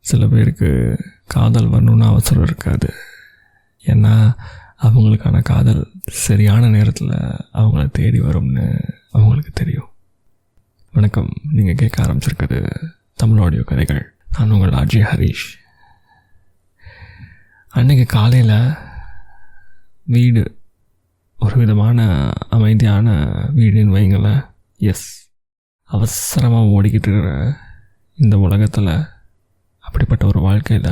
சில பேருக்கு காதல் வரணுன்னு அவசரம் இருக்காது. ஏன்னா அவங்களுக்கான காதல் சரியான நேரத்தில் அவங்கள தேடி வரும்னு அவங்களுக்கு தெரியும். வணக்கம், நீங்கள் கேட்க ஆரம்பிச்சிருக்குது தமிழ் ஆடியோ கதைகள். நான் உங்கள் ஆர்ஜே ஹரீஷ். அன்றைக்கி காலையில் வீடு ஒரு விதமான அமைதியான வீடுன்னு வைங்களேன். எஸ், அவசரமாக ஓடிக்கிட்டு இருக்கிற இந்த உலகத்தில் அப்படிப்பட்ட ஒரு வாழ்க்கையில்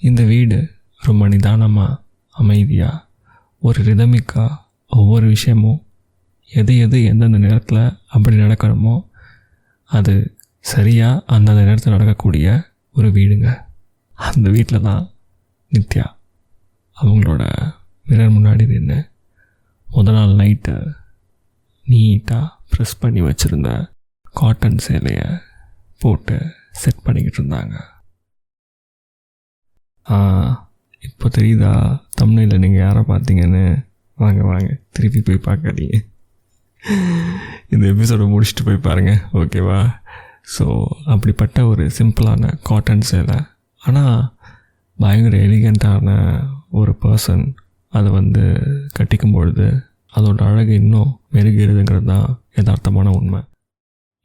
இந்த வீடு ரொம்ப நிதானமாக அமைதியாக ஒரு ரிதமிக்காக ஒவ்வொரு விஷயமும் எது எந்தெந்த நேரத்தில் அப்படி நடக்கணுமோ அது சரியாக அந்தந்த நேரத்தில் நடக்கக்கூடிய ஒரு வீடுங்க. அந்த வீட்டில் தான் நித்யா அவங்களோட மிரர் முன்னாடி நின்று முதல் நாள் நைட்டு நீட்டாக ப்ரெஸ் பண்ணி வச்சுருந்த காட்டன் சேலையை போட்டு செட் பண்ணிக்கிட்டு இருந்தாங்க. இப்போ தெரியுதா தமிழில் நீங்கள் யாரை பார்த்தீங்கன்னு? வாங்க திருப்பி போய் பார்க்காதீங்க, இந்த எபிசோடை முடிச்சுட்டு போய் பாருங்கள், ஓகேவா? ஸோ அப்படிப்பட்ட ஒரு சிம்பிளான காட்டன் சேலை, ஆனால் பயங்கர எலிகண்ட்டான ஒரு பர்சன் அதை கட்டிக்கும் பொழுது அதோட அழகு இன்னும் மெருகேறுதுங்கிறது தான் யதார்த்தமான உண்மை.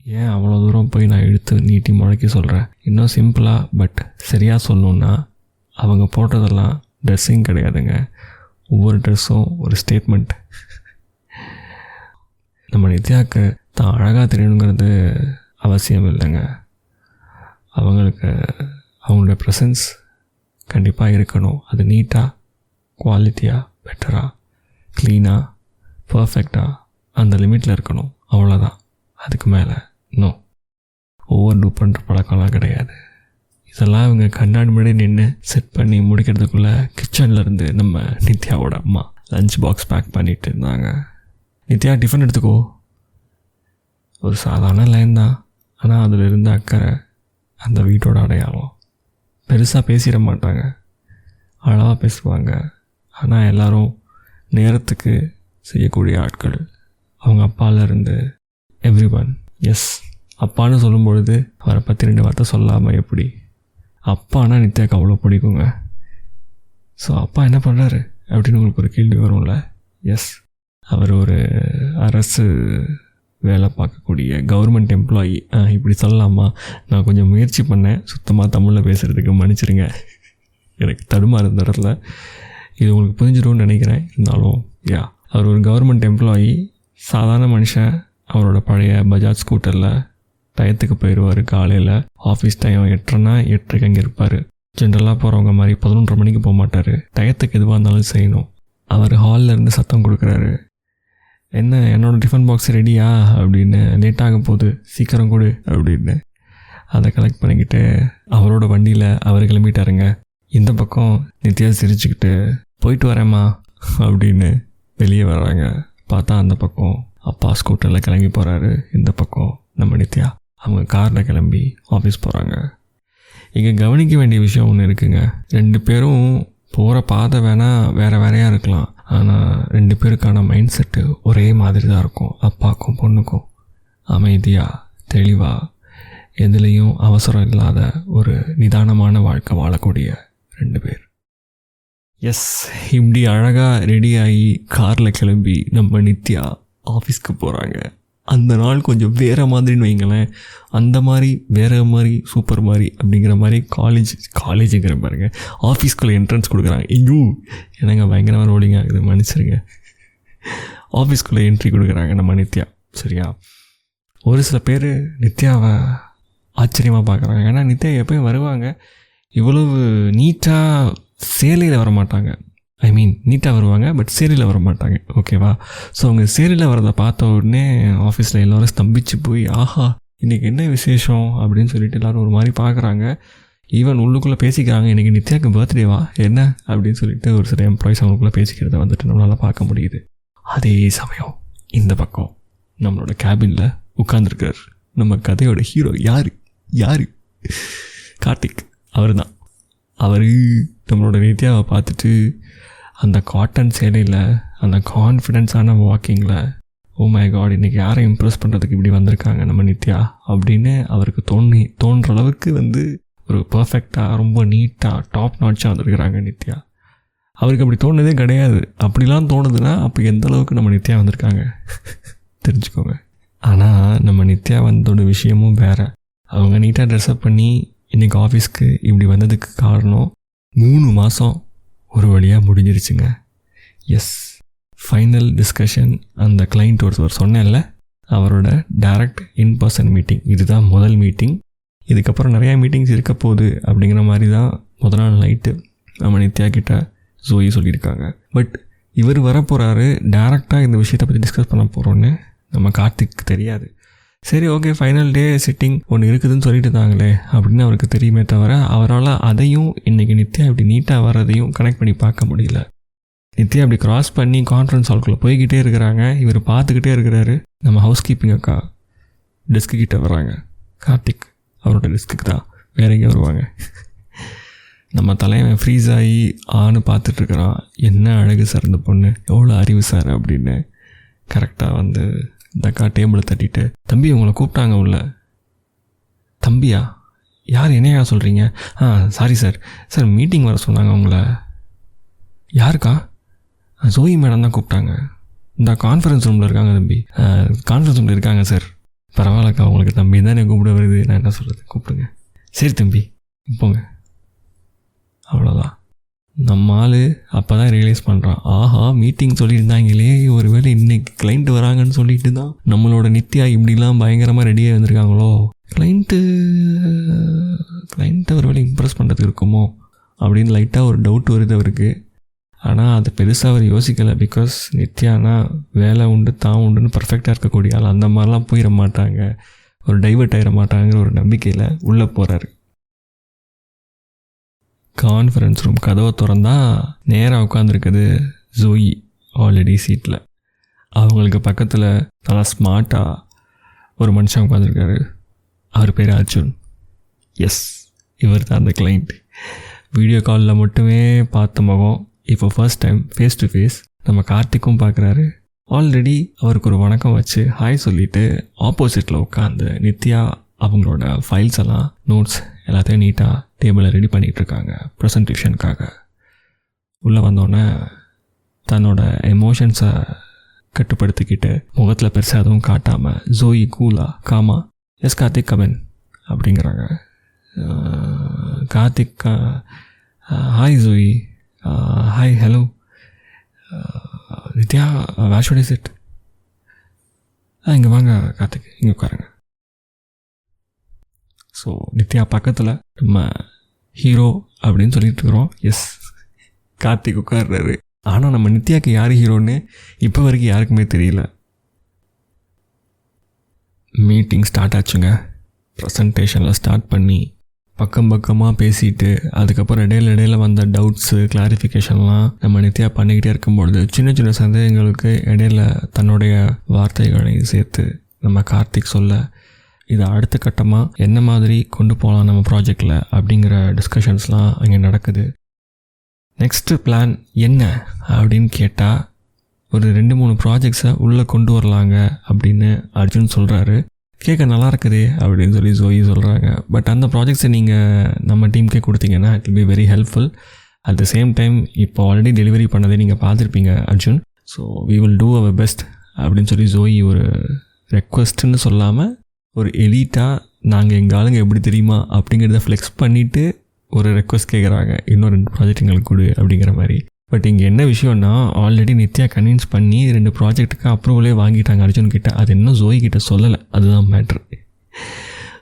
ஏன் அவ்வளோ தூரம் போய் நான் இழுத்து நீட்டி முழக்கி சொல்கிறேன்? இன்னும் சிம்பிளாக பட் சரியாக சொல்லணுன்னா அவங்க போட்டதெல்லாம் ட்ரெஸ்ஸிங் கிடையாதுங்க. ஒவ்வொரு ட்ரெஸ்ஸும் ஒரு ஸ்டேட்மெண்ட். நம்ம நித்யாவுக்கு தான் அழகாக தெரியணுங்கிறது அவசியம் இல்லைங்க. அவங்களுக்கு அவங்களுடைய ப்ரெசன்ஸ் கண்டிப்பாக இருக்கணும். அது நீட்டாக, குவாலிட்டியாக, பெட்டராக, க்ளீனாக, பர்ஃபெக்டாக அந்த லிமிட்டில் இருக்கணும். அவ்வளோதான். அதுக்கு மேலே இன்னும் ஓவர் டூ பண்ணுற பழக்கம்லாம் கிடையாது. இதெல்லாம் இவங்க கண்ணாடி முன்னாடி நின்று செட் பண்ணி முடிக்கிறதுக்குள்ளே கிச்சனில் இருந்து நம்ம நித்யாவோட அம்மா லஞ்ச் பாக்ஸ் பேக் பண்ணிகிட்டு இருந்தாங்க. நித்யா, டிஃபன் எடுத்துக்கோ. ஒரு சாதாரண லைன் தான், ஆனால் அதில் இருந்த அக்கறை அந்த வீட்டோட அடையாளம். பெருசாக பேசிட மாட்டாங்க, அளவாக பேசுவாங்க. ஆனால் எல்லோரும் நேரத்துக்கு செய்யக்கூடிய ஆட்கள். அவங்க அப்பாலேருந்து எவ்ரி ஒன். எஸ், அப்பான்னு சொல்லும் பொழுது அவரை பற்றி 2 வார்த்தை சொல்லாமல் எப்படி? அப்பானா நித்யாவுக்கு அவ்வளோ பிடிக்குங்க. ஸோ அப்பா என்ன பண்ணுறாரு அப்படின்னு உங்களுக்கு ஒரு கேள்வி வரும்ல. எஸ், அவர் ஒரு அரசு வேலை பார்க்கக்கூடிய கவர்மெண்ட் எம்ப்ளாயி. இப்படி சொல்லலாமா? நான் கொஞ்சம் முயற்சி பண்ணேன் சுத்தமாக தமிழில் பேசுகிறதுக்கு, மன்னிச்சிருங்க. எனக்கு தடுமாறு இந்த இடத்துல. இது உங்களுக்கு புரிஞ்சிடும்னு நினைக்கிறேன். இருந்தாலும் அவர் ஒரு கவர்மெண்ட் எம்ப்ளாயி, சாதாரண மனுஷன். அவரோட பழைய பஜாஜ் ஸ்கூட்டரில் டயத்துக்கு போயிடுவார். காலையில் ஆஃபீஸ் டைம் 8:30னா 8:30 அங்கே இருப்பார். ஜென்ரலாக போகிறவங்க மாதிரி 11:30 மணிக்கு போக மாட்டார். டயத்துக்கு எதுவாக இருந்தாலும் செய்யணும். அவர் ஹாலில் இருந்து சத்தம் கொடுக்குறாரு, என்ன என்னோடய டிஃபன் பாக்ஸ் ரெடியா அப்படின்னு, லேட்டாக போகுது, சீக்கிரம் கொடு அப்படின்னு. அதை கலெக்ட் பண்ணிக்கிட்டு அவரோட வண்டியில் அவர் கிளம்பிட்டாருங்க. இந்த பக்கம் நித்யா சிரிச்சுக்கிட்டு போயிட்டு வரேம்மா அப்படின்னு வெளியே வர்றாங்க. பார்த்தா அந்த பக்கம் அப்பா ஸ்கூட்டரில் கிளம்பி போகிறாரு. இந்த பக்கம் நம்ம நித்யா அவங்க காரில் கிளம்பி ஆஃபீஸ் போகிறாங்க. இங்கே கவனிக்க வேண்டிய விஷயம் ஒன்று இருக்குங்க. 2 பேரும் போகிற பாதை வேணால் வேறையாக இருக்கலாம், ஆனால் 2 பேருக்கான மைண்ட் செட்டு ஒரே மாதிரி தான் இருக்கும். அப்பாவுக்கும் பொண்ணுக்கும் அமைதியாக, தெளிவாக, எதுலேயும் அவசரம் இல்லாத ஒரு நிதானமான வாழ்க்கை வாழக்கூடிய 2 பேர். எஸ், இப்படி அழகாக ரெடியாகி காரில் கிளம்பி நம்ம நித்யா ஆஃபீஸ்க்கு போகிறாங்க. அந்த நாள் கொஞ்சம் வேறு மாதிரின்னு வைங்களேன். அந்த மாதிரி வேறு மாதிரி சூப்பர் மாதிரி அப்படிங்கிற மாதிரி காலேஜுங்கிற பாருங்க, ஆஃபீஸ்க்குள்ளே என்ட்ரன்ஸ் கொடுக்குறாங்க. ஐயோ என்னங்க பயங்கரமாக ரோலிங் ஆகுது, மன்னிச்சிருங்க. ஆஃபீஸ்க்குள்ளே என்ட்ரி கொடுக்குறாங்க நம்ம நித்யா. சரியா? ஒரு சில பேர் நித்யாவை ஆச்சரியமாக பார்க்குறாங்க. ஏன்னா நித்யா எப்போயும் வருவாங்க, இவ்வளவு நீட்டாக சேலையில் வரமாட்டாங்க. நீட்டாக வருவாங்க, பட் சேரியில் வர மாட்டாங்க, ஓகேவா? ஸோ அவங்க சேரியில் வரதை பார்த்த உடனே ஆஃபீஸில் எல்லோரும் ஸ்தம்பிச்சு போய், ஆஹா இன்றைக்கி என்ன விசேஷம் அப்படின்னு சொல்லிட்டு எல்லோரும் ஒரு மாதிரி பார்க்குறாங்க. ஈவன் உள்ளுக்குள்ளே பேசிக்கிறாங்க, இன்றைக்கி நித்யாவுக்கு பர்த்டேவா என்ன அப்படின்னு சொல்லிட்டு ஒரு சில எம்ப்ளாயிஸ் அவங்களுக்குள்ளே பேசிக்கிறத நம்மளால் பார்க்க முடியுது. அதே சமயம் இந்த பக்கம் நம்மளோட கேபினில் உட்காந்துருக்கார் நம்ம கதையோட ஹீரோ. யார்? கார்த்திக். அவர் தான். அவர் நம்மளோட நித்யாவை பார்த்துட்டு அந்த காட்டன் சேலையில், அந்த கான்ஃபிடென்ஸான வாக்கிங்கில், ஓ மை காட் இன்றைக்கி யாரை இம்ப்ரெஸ் பண்ணுறதுக்கு இப்படி வந்திருக்காங்க நம்ம நித்யா அப்படின்னு அவருக்கு தோன்ற அளவுக்கு ஒரு பர்ஃபெக்டாக ரொம்ப நீட்டாக டாப் நாட்சாக வந்திருக்கிறாங்க நித்யா. அவருக்கு அப்படி தோணுதே கிடையாது. அப்படிலாம் தோணுதுன்னா அப்போ எந்த அளவுக்கு நம்ம நித்யா வந்திருக்காங்க தெரிஞ்சுக்கோங்க. ஆனால் நம்ம நித்யா வந்தோட விஷயமும் வேறு. அவங்க நீட்டாக ட்ரெஸ்அப் பண்ணி இன்றைக்கி ஆஃபீஸ்க்கு இப்படி வந்ததுக்கு காரணம் 3 மாதம் ஒரு வழியாக முடிஞ்சிருச்சுங்க. Yes, final discussion. அந்த கிளைண்ட் ஒருத்தர் சொன்னேன்ல, அவரோட டைரக்ட் இன்பர்சன் மீட்டிங். இதுதான் முதல் மீட்டிங். இதுக்கப்புறம் நிறையா மீட்டிங்ஸ் இருக்க போகுது அப்படிங்கிற மாதிரி தான் முதல் நாள் நைட்டு நம்ம நித்யா கிட்ட ஜோயி சொல்லியிருக்காங்க. பட் இவர் வரப்போகிறாரு, டேரெக்டாக இந்த விஷயத்தை பற்றி டிஸ்கஸ் பண்ண போகிறோன்னு நம்ம கார்த்திக்கு தெரியாது. சரி, ஓகே, ஃபைனல் டே சிட்டிங் ஒன்று இருக்குதுன்னு சொல்லிட்டு இருந்தாங்களே அப்படின்னு அவருக்கு தெரியுமே தவிர அவரால் அதையும் இன்றைக்கி நித்யா இப்படி நீட்டாக வர்றதையும் கனெக்ட் பண்ணி பார்க்க முடியல. நித்யா அப்படி க்ராஸ் பண்ணி கான்ஃபரன்ஸ் ஹால்குள்ளே போய்கிட்டே இருக்கிறாங்க. இவர் பார்த்துக்கிட்டே இருக்கிறாரு. நம்ம ஹவுஸ் கீப்பிங் அக்கா டெஸ்க்கு கிட்டே வர்றாங்க. கார்த்திக் அவரோட டெஸ்க்குக்கு தான், வேற எங்கேயும் வருவாங்க. நம்ம தலைவன் ஃப்ரீஸ் ஆகி பார்த்துட்ருக்குறான். என்ன அழகு சார் இந்த பொண்ணு, எவ்வளோ அறிவு சார் அப்படின்னு. கரெக்டாக வந்து இந்த அக்கா டேபிளை தட்டிட்டு, தம்பி உங்களை கூப்பிட்டாங்க உள்ள. தம்பியா? யார், என்னையா சொல்கிறீங்க? சாரி சார், சார் மீட்டிங் வர சொன்னாங்க உங்களை. யாருக்கா? ஜோயி மேடம் தான் கூப்பிட்டாங்க. இந்த கான்ஃபரன்ஸ் ரூமில் இருக்காங்க தம்பி. கான்ஃபரன்ஸ் ரூமில் இருக்காங்க சார். பரவாயில்லக்கா, உங்களுக்கு தம்பி தான் எனக்கு கூப்பிட வருது, நான் என்ன சொல்கிறது, கூப்பிடுங்க. சரி தம்பி போங்க. அவ்வளோதான். நம்ம ஆள் அப்போ தான் ரியலைஸ் பண்ணுறான், ஆஹா மீட்டிங் சொல்லியிருந்தாங்களே, ஒரு வேளை இன்றைக்கி கிளைண்ட் வராங்கன்னு சொல்லிட்டு தான் நம்மளோட நித்யா இப்படிலாம் பயங்கரமாக ரெடியாக வந்திருக்காங்களோ. கிளைண்ட்டை ஒரு வேளை இம்ப்ரெஸ் பண்ணுறதுக்கு இருக்குமோ அப்படின்னு லைட்டாக ஒரு டவுட் வருது அவருக்கு. ஆனால் அதை பெருசாக அவர் யோசிக்கலை. பிகாஸ் நித்யானா வேலை உண்டு தான் உண்டுன்னு பர்ஃபெக்டாக இருக்கக்கூடிய ஆள். அந்த மாதிரிலாம் போயிட மாட்டாங்க, ஒரு டைவர்ட் ஆகிட மாட்டாங்கிற ஒரு நம்பிக்கையில் உள்ளே போகிறாரு. கான்ஃபரன்ஸ் ரூம் கதவை திறந்தா நேராக உட்காந்துருக்குது ஜோயி ஆல்ரெடி சீட்டில். அவங்களுக்கு பக்கத்தில் நல்லா ஸ்மார்ட்டாக ஒரு மனுஷன் உட்காந்துருக்காரு. அவர் பேர் அர்ஜுன். எஸ், இவர் தான் அந்த கிளைண்ட். வீடியோ காலில் மட்டுமே பார்த்த முகம் இப்போ first time face to face நம்ம கார்த்திக்கும் பார்க்குறாரு. ஆல்ரெடி அவருக்கு ஒரு வணக்கம் வச்சு ஹாய் சொல்லிவிட்டு ஆப்போசிட்டில் உட்காந்து நித்யா அவங்களோட ஃபைல்ஸ் எல்லாம், நோட்ஸ் எல்லாத்தையும் நீட்டாக டேபிளில் ரெடி பண்ணிகிட்ருக்காங்க ப்ரெசன்டேஷனுக்காக. உள்ளே வந்தோடனே தன்னோட எமோஷன்ஸை கட்டுப்படுத்திக்கிட்டு முகத்தில் பெருசாக எதுவும் காட்டாமல் ஜோயி கூலா காமா, எஸ் கார்த்திக் கமென் அப்படிங்கிறாங்க. Karthik, hi Joey, hi hello Nithya, where should I sit? இங்கே வாங்க கார்த்திக், இங்கே உட்காருங்க. ஸோ நித்யா பக்கத்தில் நம்ம ஹீரோ அப்படின்னு சொல்லிட்டு இருக்கிறோம். எஸ், கார்த்திக் உட்கார்றாரு. ஆனால் நம்ம நித்யாவுக்கு யார் ஹீரோன்னு இப்போ வரைக்கும் யாருக்குமே தெரியல. மீட்டிங் ஸ்டார்ட் ஆச்சுங்க. ப்ரெசன்டேஷனில் ஸ்டார்ட் பண்ணி பக்கம் பக்கமாக பேசிட்டு அதுக்கப்புறம் இடையில வந்த டவுட்ஸு கிளாரிஃபிகேஷன்லாம் நம்ம நித்யா பண்ணிக்கிட்டே இருக்கும்பொழுது சின்ன சின்ன சந்தேகங்களுக்கு இடையில தன்னுடைய வார்த்தைகளை சேர்த்து நம்ம கார்த்திக் சொல்ல, இதை அடுத்த கட்டமாக என்ன மாதிரி கொண்டு போகலாம் நம்ம ப்ராஜெக்டில் அப்படிங்கிற டிஸ்கஷன்ஸ்லாம் அங்கே நடக்குது. நெக்ஸ்ட்டு பிளான் என்ன அப்படின்னு கேட்டால், ஒரு 2-3 ப்ராஜெக்ட்ஸை உள்ளே கொண்டு வரலாங்க அப்படின்னு அர்ஜுன் சொல்கிறாரு. கேட்க நல்லா இருக்குது அப்படின்னு சொல்லி ஜோயி சொல்கிறாங்க. பட் அந்த ப்ராஜெக்ட்ஸை நீங்கள் நம்ம டீமுக்கே கொடுத்தீங்கன்னா it will be very helpful. At the same time இப்போ ஆல்ரெடி டெலிவரி பண்ணதை நீங்கள் பார்த்துருப்பீங்க Arjun. So we will do our best அப்படின்னு சொல்லி ஜோயி ஒரு ரெக்வஸ்ட்டுன்னு சொல்லாமல் ஒரு எலிட்டாக நாங்கள் எங்கள் ஆளுங்க எப்படி தெரியுமா அப்படிங்கிறத ஃப்ளெக்ஸ் பண்ணிவிட்டு ஒரு ரெக்வஸ்ட் கேட்குறாங்க, இன்னும் 2 ப்ராஜெக்ட் எங்களுக்கு கொடு அப்படிங்கிற மாதிரி. பட் இங்கே என்ன விஷயம்னா, ஆல்ரெடி நித்யா கன்வின்ஸ் பண்ணி 2 ப்ராஜெக்ட்டுக்கு அப்ரூவலே வாங்கிட்டாங்க அர்ஜுன் கிட்ட. அது இன்னும் ஜோயி கிட்ட சொல்லலை, அதுதான் matter.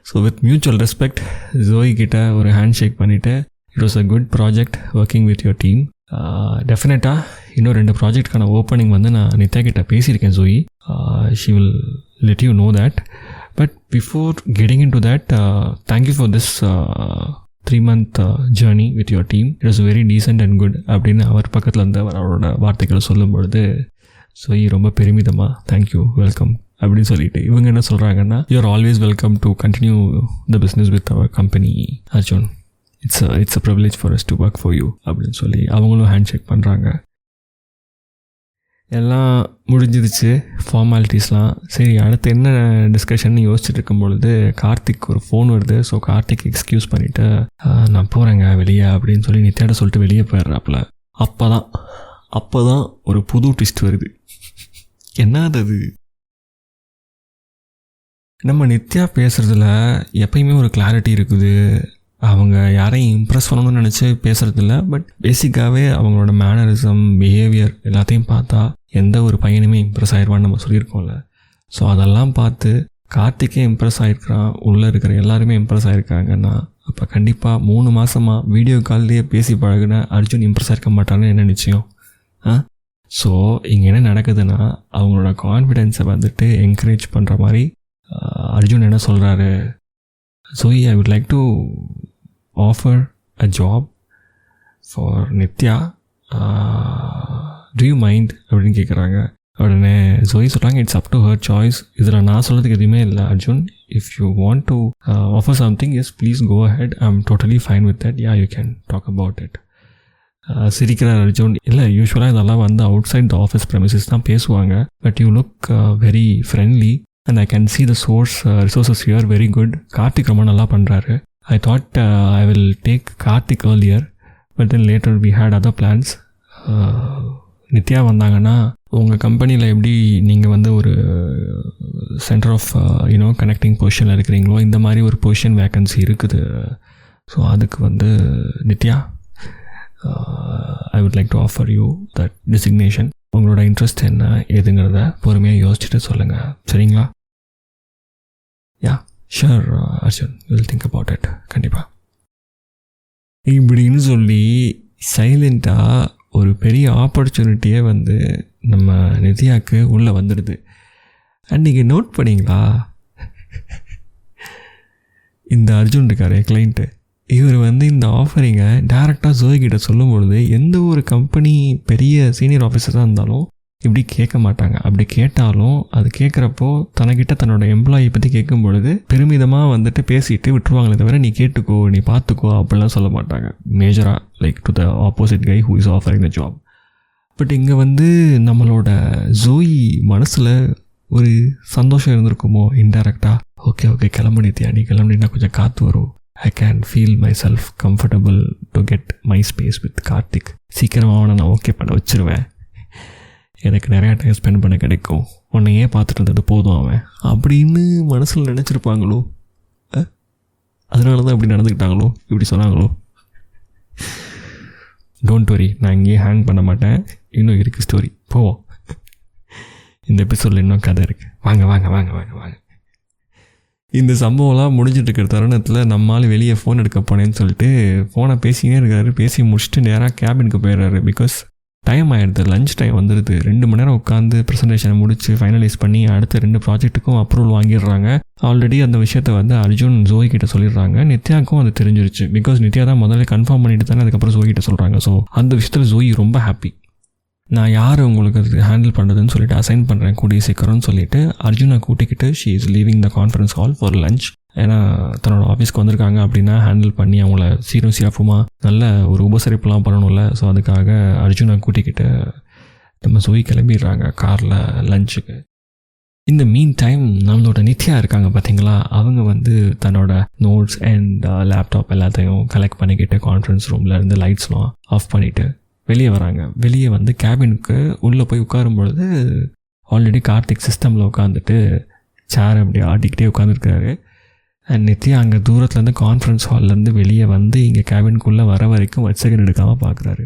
So with mutual respect Joey கிட்ட ஒரு ஹேண்ட் ஷேக் பண்ணிவிட்டு, it was a good project working with your team. டெஃபினட்டாக இன்னும் 2 ப்ராஜெக்ட்கான ஓப்பனிங் வந்து நான் நித்யா கிட்ட பேசியிருக்கேன் Joey. She will let you know that. But before getting in to that, thank you for this 3-month journey with your team. It was very decent and good அப்படின்னு அவர் பக்கத்தில் இருந்து அவரோட வார்த்தைகளை சொல்லும் பொழுது ஜோயி ரொம்ப பெருமிதமாக தேங்க்யூ, வெல்கம் அப்படின்னு சொல்லிட்டு, இவங்க என்ன சொல்கிறாங்கன்னா, you are always welcome to continue the business with our company Arjun. It's a privilege for us to work for you அப்படின்னு சொல்லி அவங்களும் ஹேண்ட் ஷேக் பண்ணுறாங்க. எல்லாம் முடிஞ்சிருச்சு ஃபார்மாலிட்டிஸ்லாம். சரி, அடுத்து என்ன டிஸ்கஷன் யோசிச்சுட்டு இருக்கும்பொழுது கார்த்திக் ஒரு ஃபோன் வருது. ஸோ கார்த்திக் எக்ஸ்கியூஸ் பண்ணிவிட்டு நான் போகிறேங்க வெளியே அப்படின்னு சொல்லி நித்யாட்ட சொல்லிட்டு வெளியே போயிடுறாப்புல. அப்போ தான் ஒரு புது ட்விஸ்ட் வருது. என்னது? நம்ம நித்யா பேசுகிறதுல எப்பயுமே ஒரு கிளாரிட்டி இருக்குது. அவங்க யாரையும் இம்ப்ரெஸ் பண்ணணும்னு நினச்சி பேசுகிறதில்ல. பட் பேசிக்காகவே அவங்களோட மேனரிசம், பிஹேவியர் எல்லாத்தையும் பார்த்தா எந்த ஒரு பையனுமே இம்ப்ரெஸ் ஆகிடுவான்னு நம்ம சொல்லியிருக்கோம்ல. ஸோ அதெல்லாம் பார்த்து கார்த்திக்கே இம்ப்ரெஸ் ஆகிருக்கிறான், உள்ளே இருக்கிற எல்லாருமே இம்ப்ரெஸ் ஆகிருக்காங்கன்னா அப்போ கண்டிப்பாக 3 மாதமாக வீடியோ கால்லேயே பேசி பழகின அர்ஜுன் இம்ப்ரெஸ் ஆகிருக்க மாட்டான்னு என்ன நிச்சயம்? ஸோ இங்கே என்ன நடக்குதுன்னா, அவங்களோட கான்ஃபிடென்ஸை வந்துட்டு என்கரேஜ் பண்ணுற மாதிரி அர்ஜுன் என்ன சொல்கிறாரு, Zoe, I would like to offer a job for Nithya. Do you mind? அப்படின்னு கேட்குறாங்க. உடனே Zoe சொல்கிறாங்க, it's up to her choice. இதில் நான் சொல்கிறதுக்கு எதுவுமே இல்லை Arjun. If you want to offer something, yes please go ahead. I am totally fine with that. Yeah, you can talk about it. சிரிக்கிறார் அர்ஜுன். இல்லை, யூஸ்வலாக இதெல்லாம் வந்து outside the office premises தான் பேசுவாங்க. But you look very friendly and I can see the source resources here very good. Karthik ரொம்ப நல்லா பண்ணுறாரு. I thought I will take Karthik earlier, but then later we had other plans. Nithya வந்தாங்கன்னா உங்கள் கம்பெனியில் எப்படி நீங்கள் வந்து ஒரு சென்டர் ஆஃப் கனெக்டிங் பொசிஷனில் இருக்கிறீங்களோ இந்த மாதிரி ஒரு பொசிஷன் வேக்கன்சி இருக்குது. ஸோ அதுக்கு வந்து Nithya, I would like to offer you that designation. உங்களோட இன்ட்ரெஸ்ட் என்ன ஏதுங்கிறத பொறுமையாக யோசிச்சுட்டு சொல்லுங்கள், சரிங்களா? Yeah, sure Arjun, will think about it. கண்டிப்பாக இப்படின்னு சொல்லி சைலண்ட்டாக ஒரு பெரிய ஆப்பர்ச்சுனிட்டியே வந்து நம்ம நித்யாவுக்கு உள்ளே வந்துடுது. அண்ட் நீங்கள் நோட் பண்ணிங்களா, இந்த அர்ஜுன் இருக்காரு கிளைண்ட்டு, இவர் வந்து இந்த ஆஃபரிங்கை டேரெக்டாக Zoe கிட்ட சொல்லும் பொழுது எந்த ஒரு கம்பெனி பெரிய சீனியர் ஆஃபீஸராக இருந்தாலும் இப்படி கேட்க மாட்டாங்க. அப்படி கேட்டாலும் அது கேட்குறப்போ தனக்கிட்ட தன்னோட எம்ப்ளாயி பற்றி கேட்கும் பொழுது பெருமிதமாக வந்துட்டு பேசிட்டு விட்டுருவாங்களே தவிர நீ கேட்டுக்கோ, நீ பார்த்துக்கோ அப்படிலாம் சொல்ல மாட்டாங்க. மேஜராக like to the opposite guy who is offering the job. But இங்கே வந்து நம்மளோட Zoe மனசில் ஒரு சந்தோஷம் இருந்திருக்குமோ இன்டெரக்டாக. ஓகே கிளம்பு நித்யா, நீ கிளம்புனா கொஞ்சம் காற்று வரும். I can feel myself comfortable to get my space with Karthik. சீக்கிரமாக அவனை நான் ஓகே பண்ண வச்சுருவேன். எனக்கு நிறையா டைம் ஸ்பெண்ட் பண்ண கிடைக்கும். உன்னையே பார்த்துட்டு இருந்தது போதும் அவன் அப்படின்னு மனசில் நினச்சிருப்பாங்களோ. அதனால தான் இப்படி நடந்துக்கிட்டாங்களோ, இப்படி சொன்னாங்களோ. டோன்ட் வரி, நான் இங்கேயே ஹேங் பண்ண மாட்டேன். இன்னும் இருக்குது ஸ்டோரி, போவோம். இந்த எபிசோடில் இன்னும் கதை இருக்குது. வாங்க. இந்த சம்பவம்லாம் முடிஞ்சிட்டு இருக்கிற தருணத்தில் நம்மளால் வெளியே ஃபோன் எடுக்க போனேன்னு சொல்லிட்டு ஃபோனை பேசினே இருக்காரு. பேசி முடிச்சுட்டு நேராக கேபினுக்கு போயிடுறாரு. பிகாஸ் டைம் ஆகிடுது, லஞ்ச் டைம் வந்துடுது. 2 மணி நேரம் உட்காந்து ப்ரெசன்டேஷனை முடித்து ஃபைனலைஸ் பண்ணி அடுத்த 2 ப்ராஜெக்ட்டுக்கும் அப்ரூவல் வாங்கிடுறாங்க. ஆல்ரெடி அந்த விஷயத்தை வந்து அர்ஜுன் Zoe கிட்ட சொல்லிடுறாங்க. நித்யாவுக்கும் அது தெரிஞ்சிருச்சு. பிகாஸ் நித்யா தான் முதல்ல கன்ஃபார்ம் பண்ணிட்டு தானே அதுக்கப்புறம் Zoe கிட்ட சொல்கிறாங்க. ஸோ அந்த விஷயத்தில் Zoe ரொம்ப ஹாப்பி. நான் யார் உங்களுக்கு அது ஹேண்டில் பண்ணுறதுன்னு சொல்லிட்டு அசைன் பண்ணுறேன் கூடிய சீக்கிரம்னு சொல்லிவிட்டு அர்ஜுனை கூட்டிக்கிட்டு she is leaving the conference hall for lunch. ஏன்னா தன்னோட ஆஃபீஸ்க்கு வந்திருக்காங்க அப்படின்னா ஹேண்டில் பண்ணி அவங்கள சீரஃபுமாக நல்ல ஒரு உபசரிப்புலாம் பண்ணணும்ல. ஸோ அதுக்காக அர்ஜுனை கூட்டிக்கிட்டு நம்ம Zoe கிளம்பிடுறாங்க காரில் லஞ்சுக்கு. இந்த மீன் டைம் நம்மளோட நித்யா இருக்காங்க பார்த்தீங்களா, அவங்க வந்து தன்னோட நோட்ஸ் அண்ட் லேப்டாப் எல்லாத்தையும் கலெக்ட் பண்ணிக்கிட்டு கான்ஃபரன்ஸ் ரூமில் இருந்து லைட்ஸ்லாம் ஆஃப் பண்ணிவிட்டு வெளியே வராங்க. வெளியே வந்து கேபினுக்கு உள்ளே போய் உட்காரும் பொழுது ஆல்ரெடி கார்த்திக் சிஸ்டமில் உட்காந்துட்டு சேர் அப்படி ஆட்டிக்கிட்டே உட்காந்துருக்காரு. அண்ட் நித்யா அங்கே தூரத்துலேருந்து கான்ஃபரன்ஸ் ஹால்லேருந்து வெளியே வந்து இங்கே கேபினுக்குள்ளே வர வரைக்கும் செகண்ட் எடுக்காமல் பார்க்குறாரு.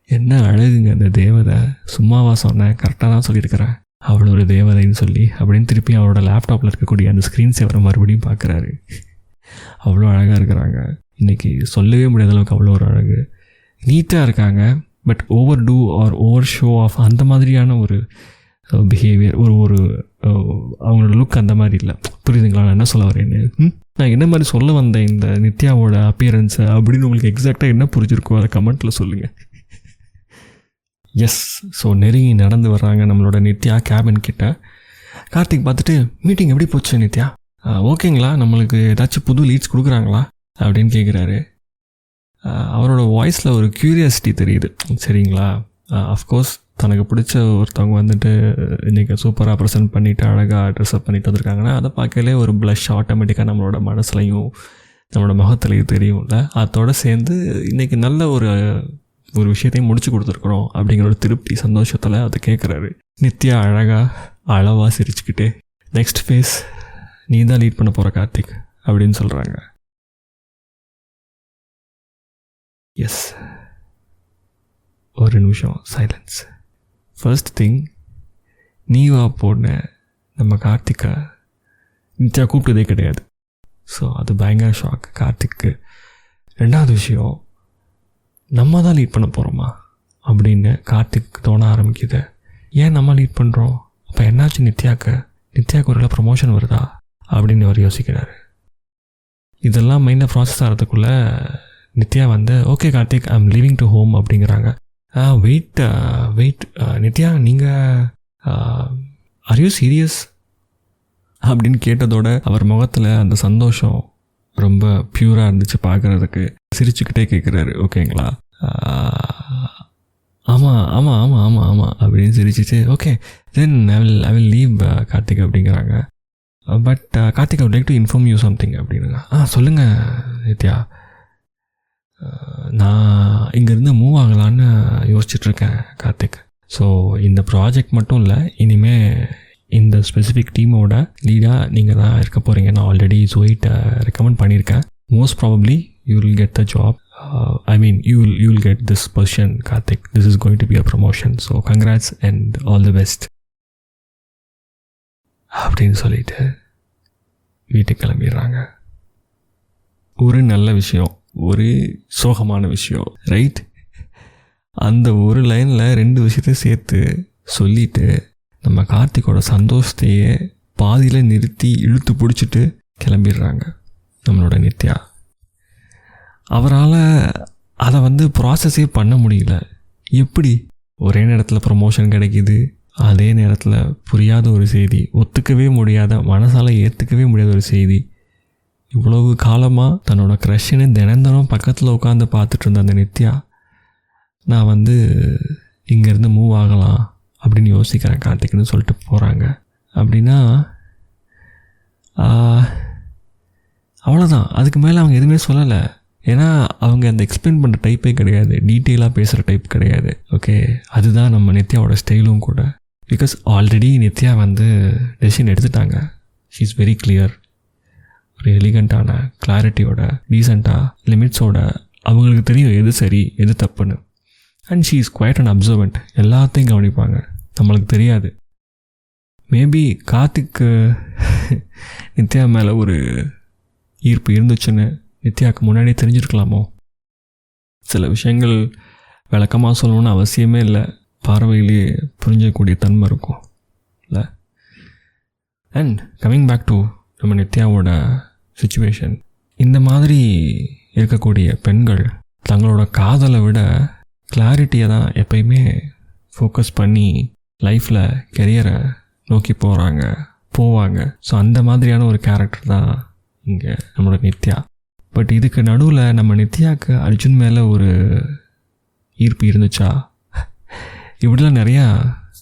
என்ன அழகுங்க அந்த தேவதை, சும்மாவா சொன்னேன், கரெக்டாக தான் சொல்லியிருக்கிறேன், அவ்வளோ ஒரு தேவதைன்னு சொல்லி அப்படின்னு திருப்பி அவரோட லேப்டாப்பில் இருக்கக்கூடிய அந்த ஸ்க்ரீன் சேவரை மறுபடியும் பார்க்குறாரு. அவ்வளோ அழகாக இருக்கிறாங்க. இன்றைக்கி சொல்லவே முடியாத அளவுக்கு அவ்வளோ ஒரு அழகு. நீட்டாக இருக்காங்க. But over do or over show off அந்த மாதிரியான ஒரு பிஹேவியர், ஒரு அவங்களோட லுக் அந்த மாதிரி இல்லை. புரியுதுங்களா நான் என்ன சொல்ல வரேன்னு? நான் என்ன மாதிரி சொல்ல வந்தேன் இந்த நித்யாவோட அப்பியரன்ஸை அப்படின்னு உங்களுக்கு எக்ஸாக்டாக என்ன புரிஞ்சிருக்கோ அதை கமெண்ட்டில் சொல்லுங்கள். எஸ், ஸோ நெருங்கி நடந்து வர்றாங்க நம்மளோட நித்யா கேபின் கிட்ட. கார்த்திக் பார்த்துட்டு, மீட்டிங் எப்படி போச்சு நித்யா, ஓகேங்களா, நம்மளுக்கு ஏதாச்சும் புது லீட்ஸ் கொடுக்குறாங்களா அப்படின்னு கேட்குறாரு. அவரோட வாய்ஸில் ஒரு க்யூரியாசிட்டி தெரியுது. சரிங்களா, அஃப்கோர்ஸ் தனக்கு பிடிச்ச ஒருத்தவங்க வந்துட்டு இன்றைக்கி சூப்பராக ப்ரெசென்ட் பண்ணிவிட்டு அழகாக ட்ரெஸ்அப் பண்ணிட்டு வந்திருக்காங்கன்னா அதை பார்க்கலே ஒரு ப்ளஷ் ஆட்டோமேட்டிக்காக நம்மளோட மனசுலையும் நம்மளோட முகத்துலையும் தெரியும்ல. அதோடு சேர்ந்து இன்றைக்கி நல்ல ஒரு விஷயத்தையும் முடிச்சு கொடுத்துருக்குறோம் அப்படிங்கிற ஒரு திருப்தி சந்தோஷத்தில் அதை கேட்குறாரு. நித்யா அழகாக அளவாக சிரிச்சுக்கிட்டே நெக்ஸ்ட் ஃபேஸ் நீ தான் லீட் பண்ண போகிற கார்த்திக் அப்படின்னு சொல்கிறாங்க. எஸ், ஒரு நிமிஷம் சைலன்ஸ். ஃபர்ஸ்ட் திங், நீவா போன நம்ம கார்த்திகை நித்யா கூப்பிட்டதே கிடையாது. ஸோ அது பயங்கர ஷாக் கார்த்திக்கு. ரெண்டாவது விஷயம், நம்ம தான் லீட் பண்ண போகிறோமா அப்படின்னு கார்த்திக் தோண ஆரம்பிக்குது. ஏன் நம்ம லீட் பண்ணுறோம், அப்போ என்னாச்சு நித்யாவுக்கு ஒரு ப்ரமோஷன் வருதா அப்படின்னு அவர் யோசிக்கிறாரு. இதெல்லாம் மைண்டில் ப்ராசஸ் ஆகிறதுக்குள்ளே நித்யா வந்து okay Karthik I am leaving to home அப்படிங்கிறாங்க. வெயிட் நித்யா, நீங்கள் ஆர் யூ சீரியஸ் அப்படின்னு கேட்டதோட அவர் முகத்தில் அந்த சந்தோஷம் ரொம்ப பியூராக இருந்துச்சு பார்க்குறதுக்கு. சிரிச்சுக்கிட்டே கேட்குறாரு ஓகேங்களா, ஆமாம் ஆமாம் ஆமாம் ஆமாம் ஆமாம் அப்படின்னு சிரிச்சிட்டு okay then I will leave Karthik அப்படிங்கிறாங்க. But Karthik I would like to inform you something அப்படின்னுங்க. சொல்லுங்கள் நித்யா, நான் இங்கேருந்து மூவ் ஆகலான்னு யோசிச்சுட்ருக்கேன் கார்த்திக். ஸோ இந்த ப்ராஜெக்ட் மட்டும் இல்லை, இனிமேல் இந்த ஸ்பெசிஃபிக் டீமோட லீடாக நீங்கள் தான் இருக்க போகிறீங்க. நான் ஆல்ரெடி ஜோயிட்டை ரெக்கமெண்ட் பண்ணியிருக்கேன். Most probably you will get the job. you will get this position Karthik. This is going to be a promotion, so congrats and all the best அப்படின்னு சொல்லிட்டு வீட்டுக்கு கிளம்பிடுறாங்க. ஒரு நல்ல விஷயம், ஒரு சோகமான விஷயம், ரைட்? அந்த ஒரு லைனில் 2 விஷயத்தையும் சேர்த்து சொல்லிவிட்டு நம்ம கார்த்திகோட சந்தோஷத்தையே பாதியில் நிறுத்தி இழுத்து பிடிச்சிட்டு கிளம்பிடுறாங்க நம்மளோட நித்யா. அவரால் அதை ப்ராசஸே பண்ண முடியல. எப்படி ஒரே நேரத்தில் ப்ரமோஷன் கிடைக்கிது, அதே நேரத்தில் புரியாத ஒரு செய்தி, ஒத்துக்கவே முடியாத, மனசால் ஏற்றுக்கவே முடியாத ஒரு செய்தி. இவ்வளவு காலமாக தன்னோட க்ரஷ்ஷுன்னு தினம் பக்கத்தில் உட்காந்து பார்த்துட்டு இருந்த அந்த நித்யா, நான் இங்கேருந்து மூவ் ஆகலாம் அப்படின்னு யோசிக்கிறேன் கார்த்திக்னு சொல்லிட்டு போகிறாங்க. அப்படின்னா அவ்வளோதான், அதுக்கு மேலே அவங்க எதுவுமே சொல்லலை. ஏன்னா அவங்க அந்த எக்ஸ்பிளைன் பண்ணுற டைப்பே கிடையாது, டீட்டெயிலாக பேசுகிற டைப் கிடையாது. ஓகே, அதுதான் நம்ம நித்யாவோட ஸ்டைலும் கூட. பிகாஸ் ஆல்ரெடி நித்யா டெசிஷன் எடுத்துட்டாங்க. She is very clear. ஒரு எலிகண்ட்டான கிளாரிட்டியோட, டீசெண்டாக, லிமிட்ஸோட அவங்களுக்கு தெரியும் எது சரி எது தப்புன்னு. And she is quite and observant. எல்லாத்தையும் கவனிப்பாங்க, நம்மளுக்கு தெரியாது. மேபி கார்த்திக்கு நித்யா மேலே ஒரு ஈர்ப்பு இருந்துச்சுன்னு நித்யாவுக்கு முன்னாடியே தெரிஞ்சிருக்கலாமோ? சில விஷயங்கள் விளக்கமாக சொல்லணும்னு அவசியமே இல்லை, பார்வையிலேயே புரிஞ்சக்கூடிய தன்மை இருக்கும் இல்லை? அண்ட் கம்மிங் பேக் டு நம்ம நித்யாவோட சுச்சுவேஷன், இந்த மாதிரி இருக்கக்கூடிய பெண்கள் தங்களோட காதலை விட கிளாரிட்டியை தான் எப்பயுமே ஃபோக்கஸ் பண்ணி லைஃப்பில் கெரியரை நோக்கி போவாங்க. ஸோ அந்த மாதிரியான ஒரு கேரக்டர் தான் இங்கே நம்மளோட நித்யா. பட் இதுக்கு நடுவில் நம்ம நித்யாவுக்கு அர்ஜுன் மேலே ஒரு ஈர்ப்பு இருந்துச்சா? இப்படிலாம் நிறையா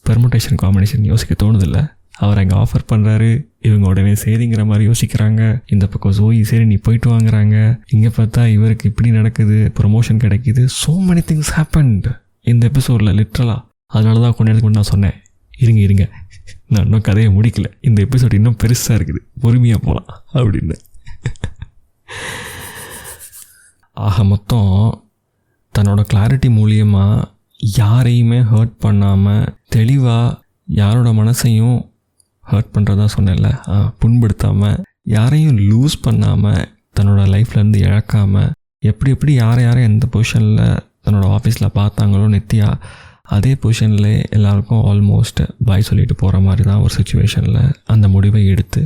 பெர்முடேஷன் காம்பினேஷன் யோசிக்க தோணுதில்லை. அவர் அங்கே ஆஃபர் பண்ணுறாரு, இவங்க உடனே சரிங்கிற மாதிரி யோசிக்கிறாங்க. இந்த பக்கம் ஜோயி சரி நீ போயிட்டு வாங்குறாங்க, இங்கே பார்த்தா இவருக்கு இப்படி நடக்குது, ப்ரொமோஷன் கிடைக்கிது. ஸோ மெனி திங்ஸ் ஹேப்பன்ட் இந்த எபிசோடில் லிட்ரலாக. அதனால தான் கொஞ்ச நேரத்துக்கு நான் சொன்னேன், இருங்க நான் இன்னும் கதையை முடிக்கல, இந்த எபிசோட் இன்னும் பெருசாக இருக்குது, பொறுமையாக போகலாம் அப்படின்னு. ஆக மொத்தம் தன்னோட கிளாரிட்டி மூலியமாக யாரையுமே ஹர்ட் பண்ணாமல், தெளிவாக யாரோட மனசையும் ஹர்ட் பண்ணுறதா சொன்னேன்ல, புண்படுத்தாமல், யாரையும் லூஸ் பண்ணாமல், தன்னோட லைஃப்லேருந்து இழக்காமல், எப்படி யாரை எந்த பொசிஷனில் தன்னோட ஆஃபீஸில் பார்த்தாங்களோ நித்யா, அதே பொசிஷனில் எல்லாருக்கும் ஆல்மோஸ்ட் பாய் சொல்லிட்டு போகிற மாதிரி தான் ஒரு சுச்சுவேஷனில் அந்த முடிவை எடுத்து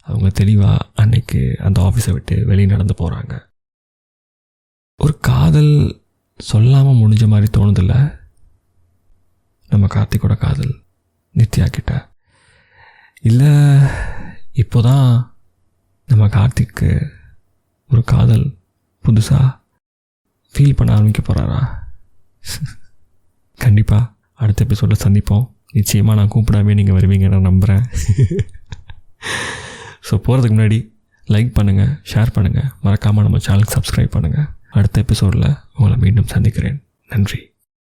அவங்க தெளிவாக அன்னைக்கு அந்த ஆஃபீஸை விட்டு வெளியே நடந்து போகிறாங்க. ஒரு காதல் சொல்லாமல் முடிஞ்ச மாதிரி தோணுதில்ல நம்ம கார்த்திகோட காதல் நித்யா கிட்ட. இல்லை இப்போதான் நம்ம கார்த்திக்கு ஒரு காதல் புதுசாக ஃபீல் பண்ண ஆரம்பிக்க போகிறாரா? கண்டிப்பாக அடுத்த எபிசோடில் சந்திப்போம். நிச்சயமாக நான் கூப்பிடாமே நீங்கள் வருவீங்க நான் நம்புகிறேன். ஸோ போகிறதுக்கு முன்னாடி லைக் பண்ணுங்கள், ஷேர் பண்ணுங்கள், மறக்காமல் நம்ம சேனலுக்கு சப்ஸ்கிரைப் பண்ணுங்கள். அடுத்த எபிசோடில் உங்களை மீண்டும் சந்திக்கிறேன். நன்றி.